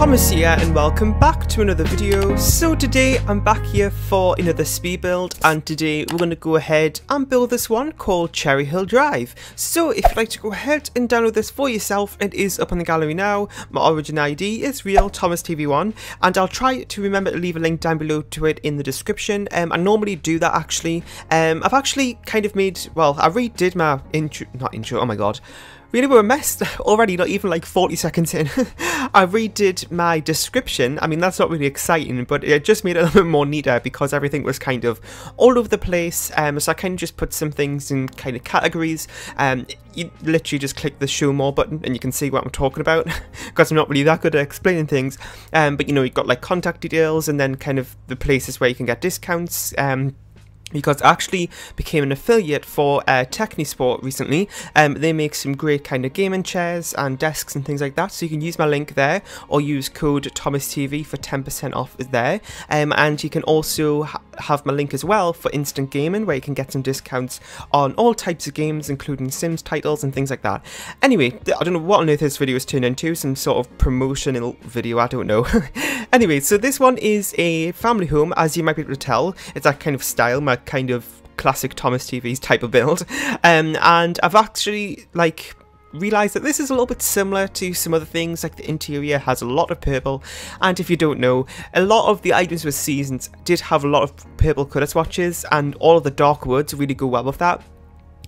Thomas here and welcome back to another video. So today I'm back here for another speed build, and today we're going to go ahead and build this one called Cherryhill Drive. So if you'd like to go ahead and download this for yourself, it is up on the gallery now. My origin ID is real Thomas TV1, and I'll try to remember to leave a link down below to it in the description. I normally do that actually. I've actually kind of made, well, I redid my intro, oh my god. Really, we're a mess already, not even like 40 seconds in. I redid my description. I mean, that's not really exciting, but it just made it a little bit more neater because everything was kind of all over the place. So I kind of just put some things in kind of categories. You literally just click the show more button and you can see what I'm talking about because I'm not really that good at explaining things. But you know, you've got like contact details and then kind of the places where you can get discounts. Because I actually became an affiliate for Technisport recently. They make some great kind of gaming chairs and desks and things like that, so you can use my link there or use code ThomasTV for 10% off there. And you can also have my link as well for instant gaming, where you can get some discounts on all types of games including Sims titles and things like that. Anyway, I don't know what on earth this video is turned into, some sort of promotional video, I don't know. Anyway, so this one is a family home, as you might be able to tell. It's that kind of style, my kind of classic Thomas TV's type of build. And I've actually like realised that this is a little bit similar to some other things. Like the interior has a lot of purple, and if you don't know, a lot of the items with seasons did have a lot of purple colour swatches, and all of the dark woods really go well with that.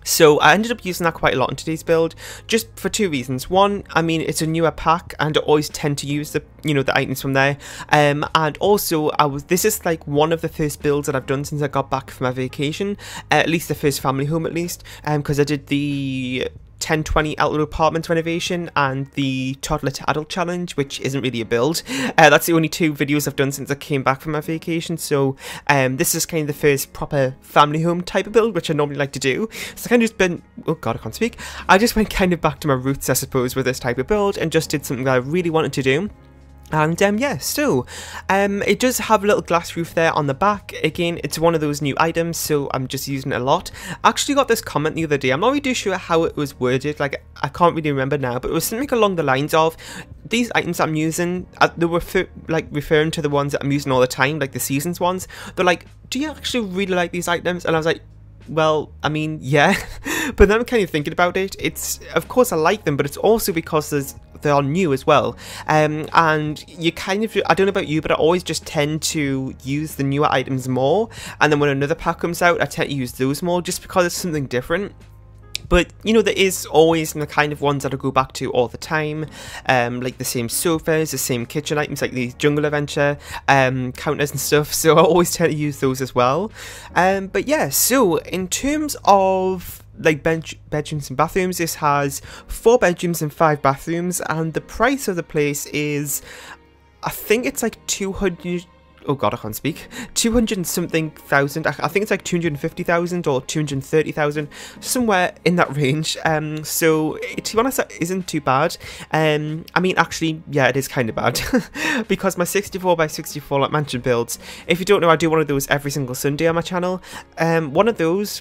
So I ended up using that quite a lot in today's build, just for two reasons. One, I mean, it's a newer pack and I always tend to use the, you know, the items from there. And also this is like one of the first builds that I've done since I got back from my vacation, at least the first family home at least, because I did the 1020 outdoor apartment renovation and the toddler to adult challenge, which isn't really a build. That's the only two videos I've done since I came back from my vacation. So this is kind of the first proper family home type of build, which I normally like to do. So I kind of just been, oh god, I can't speak. I just went kind of back to my roots, I suppose, with this type of build, and just did something that I really wanted to do. And yeah, so it does have a little glass roof there on the back. Again, it's one of those new items, so I'm just using it a lot. I actually got this comment the other day. I'm not really sure how it was worded, like I can't really remember now, but it was something along the lines of, these items I'm using, they were like referring to the ones that I'm using all the time, like the seasons ones. They're like, do you actually really like these items? And I was like, well, I mean, yeah. But then I'm kind of thinking about it. It's, of course I like them, but it's also because they are new as well. And you kind of, I don't know about you, but I always just tend to use the newer items more. And then when another pack comes out, I tend to use those more just because it's something different. But, you know, there is always the kind of ones that I go back to all the time, like the same sofas, the same kitchen items, like these jungle adventure counters and stuff, so I always tend to use those as well. But yeah, so in terms of like bedrooms and bathrooms, this has 4 bedrooms and 5 bathrooms, and the price of the place is, I think it's like 200... oh god, I can't speak. 200 and something thousand. I think it's like 250,000 or 230,000, somewhere in that range. So to be honest, that isn't too bad. I mean, actually, yeah, it is kind of bad because my 64 by 64 like mansion builds, if you don't know, I do one of those every single Sunday on my channel. One of those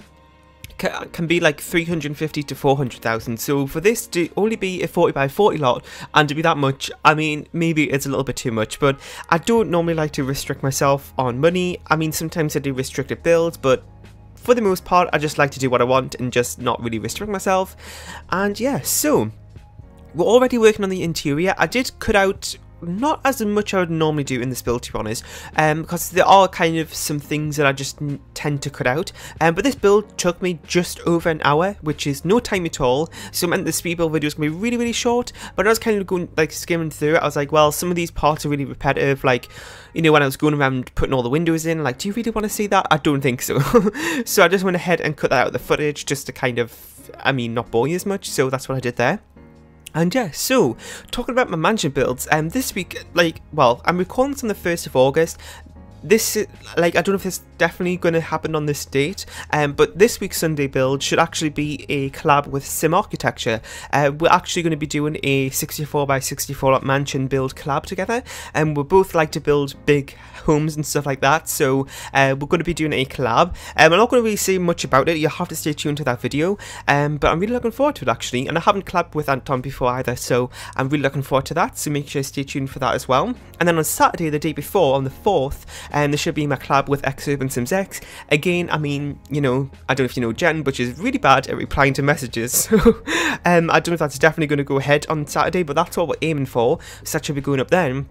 can be like 350 to 400,000. So for this to only be a 40 by 40 lot and to be that much, I mean, maybe it's a little bit too much, but I don't normally like to restrict myself on money. I mean, sometimes I do restricted builds, but for the most part, I just like to do what I want and just not really restrict myself. And yeah, so we're already working on the interior. I did cut out not as much I would normally do in this build, to be honest, because there are kind of some things that I just tend to cut out. But this build took me just over an hour, which is no time at all. So it meant the speed build video is going to be really, really short. But I was kind of going, like, skimming through it. I was like, well, some of these parts are really repetitive. Like, you know, when I was going around putting all the windows in, like, do you really want to see that? I don't think so. So I just went ahead and cut that out of the footage just to kind of, I mean, not bore you as much. So that's what I did there. And yeah, so talking about my mansion builds, this week, like, well, I'm recording this on the 1st of August. this, like, I don't know if it's definitely going to happen on this date, but this week's Sunday build should actually be a collab with Sim Architecture. We're actually going to be doing a 64x64 mansion build collab together, and we both like to build big homes and stuff like that, so we're going to be doing a collab. I'm not going to really say much about it, you'll have to stay tuned to that video, but I'm really looking forward to it actually, and I haven't collabed with Anton before either, so I'm really looking forward to that, so make sure you stay tuned for that as well. And then on Saturday, the day before, on the 4th, there should be my collab with Xurban Sims X. Again, I mean, you know, I don't know if you know Jen, but she's really bad at replying to messages, so I don't know if that's definitely going to go ahead on Saturday, but that's what we're aiming for, so that should be going up then.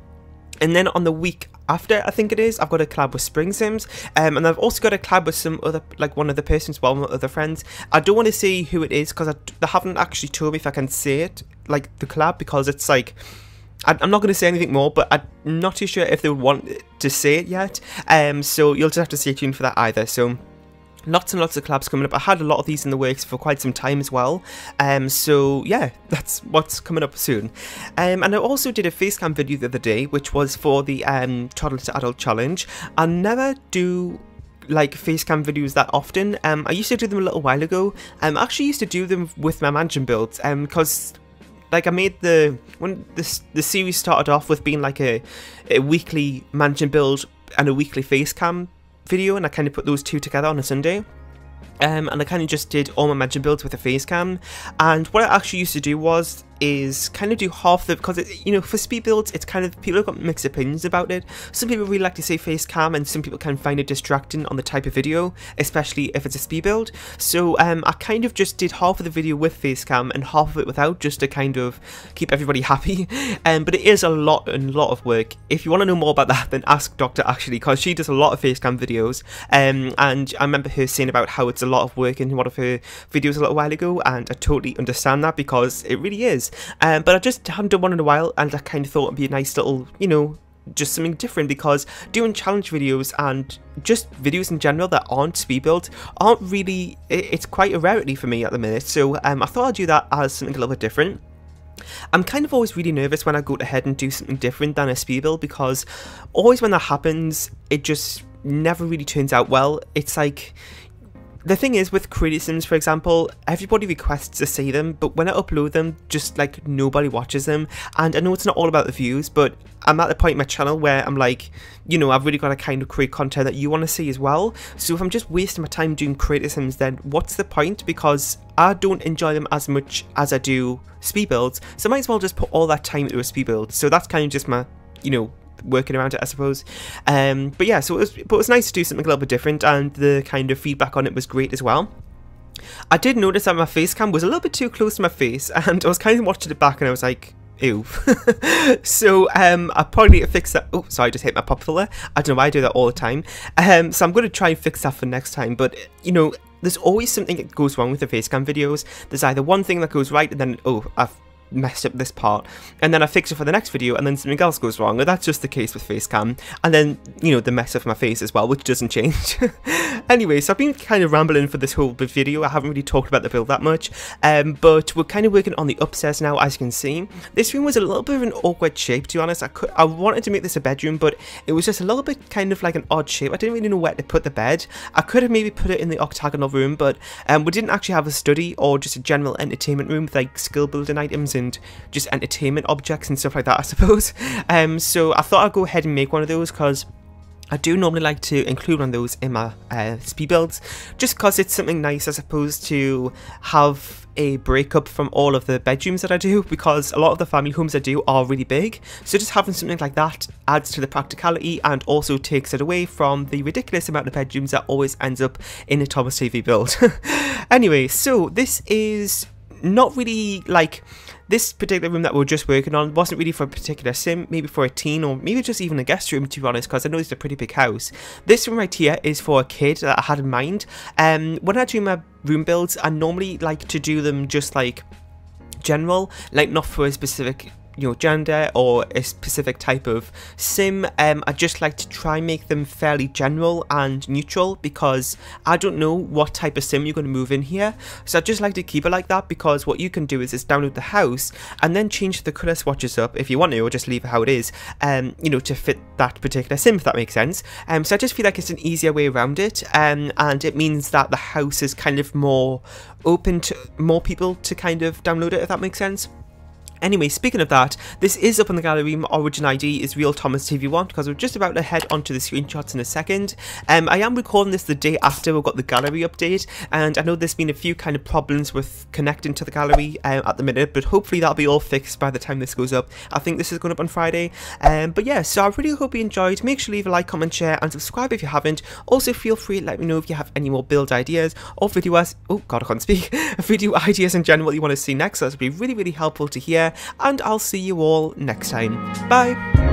And then on the week after, I think it is, I've got a collab with Spring Sims, and I've also got a collab with some other, like one other person as well, my other friends. I don't want to say who it is, because they haven't actually told me if I can say it, like the collab, because it's like, I'm not going to say anything more, but I'm not too sure if they would want to say it yet, so you'll just have to stay tuned for that either. So lots and lots of collabs coming up. I had a lot of these in the works for quite some time as well, so yeah, that's what's coming up soon. And I also did a facecam video the other day, which was for the toddler to adult challenge. I never do like facecam videos that often. I used to do them a little while ago. I actually used to do them with my mansion builds, because like I made when the series started off with being like a weekly mansion build and a weekly facecam video, and I kind of put those two together on a Sunday. And I kind of just did all my mansion builds with a face cam, and what I actually used to do is kind of do half the, because you know, for speed builds it's kind of, people have got mixed opinions about it. Some people really like to say face cam, and some people can find it distracting on the type of video, especially if it's a speed build. So I kind of just did half of the video with face cam and half of it without, just to kind of keep everybody happy. But it is a lot of work. If you want to know more about that, then ask Doctor actually, because she does a lot of face cam videos, and I remember her saying about how it's a lot of work in one of her videos a little while ago, and I totally understand that, because it really is. But I just haven't done one in a while, and I kind of thought it'd be a nice little, you know, just something different, because doing challenge videos and just videos in general that aren't speed builds aren't really, it's quite a rarity for me at the minute, so I thought I'd do that as something a little bit different. I'm kind of always really nervous when I go ahead and do something different than a speed build, because always when that happens, it just never really turns out well. It's like, the thing is with Creative Sims, for example, everybody requests to see them, but when I upload them, just like nobody watches them. And I know it's not all about the views, but I'm at the point in my channel where I'm like, you know, I've really got to kind of create content that you want to see as well. So if I'm just wasting my time doing Creative Sims, then what's the point? Because I don't enjoy them as much as I do speed builds, so I might as well just put all that time into a speed build. So that's kind of just my, you know, working around it, I suppose. But yeah, so it was nice to do something a little bit different, and the kind of feedback on it was great as well. I did notice that my face cam was a little bit too close to my face, and I was kind of watching it back and I was like, ew. So I probably need to fix that. Oh, sorry, I just hit my pop filter. I don't know why I do that all the time. So I'm going to try and fix that for next time, but you know, there's always something that goes wrong with the facecam videos. There's either one thing that goes right, and then, oh, I've messed up this part, and then I fix it for the next video, and then something else goes wrong. And that's just the case with facecam, and then, you know, the mess of my face as well, which doesn't change. Anyway, so I've been kind of rambling for this whole video. I haven't really talked about the build that much, but we're kind of working on the upstairs now, as you can see. This room was a little bit of an awkward shape, to be honest. I wanted to make this a bedroom, but it was just a little bit kind of like an odd shape. I didn't really know where to put the bed. I could have maybe put it in the octagonal room, but we didn't actually have a study or just a general entertainment room with like skill building items and just entertainment objects and stuff like that, I suppose. So I thought I'd go ahead and make one of those, because I do normally like to include one of those in my speed builds, just because it's something nice, I suppose, to have a breakup from all of the bedrooms that I do, because a lot of the family homes I do are really big, so just having something like that adds to the practicality and also takes it away from the ridiculous amount of bedrooms that always ends up in a Thomas TV build. Anyway, so this is not really like, this particular room that we're just working on wasn't really for a particular sim, maybe for a teen, or maybe just even a guest room, to be honest, because I know it's a pretty big house. This room right here is for a kid that I had in mind. When I do my room builds, I normally like to do them just like general, like not for a specific gender or a specific type of sim. I just like to try and make them fairly general and neutral, because I don't know what type of sim you're going to move in here, so I just like to keep it like that, because what you can do is download the house and then change the colour swatches up if you want to, or just leave it how it is, to fit that particular sim, if that makes sense. So I just feel like it's an easier way around it, and it means that the house is kind of more open to more people to kind of download it, if that makes sense. Anyway, speaking of that, this is up on the gallery. My origin ID is Real Thomas TV1, because we're just about to head onto the screenshots in a second. I am recording this the day after we've got the gallery update, and I know there's been a few kind of problems with connecting to the gallery at the minute, but hopefully that'll be all fixed by the time this goes up. I think this is going up on Friday. But yeah, so I really hope you enjoyed. Make sure to leave a like, comment, share, and subscribe if you haven't. Also, feel free to let me know if you have any more build ideas or video ideas in general you want to see next. That would be really, really helpful to hear. And I'll see you all next time. Bye!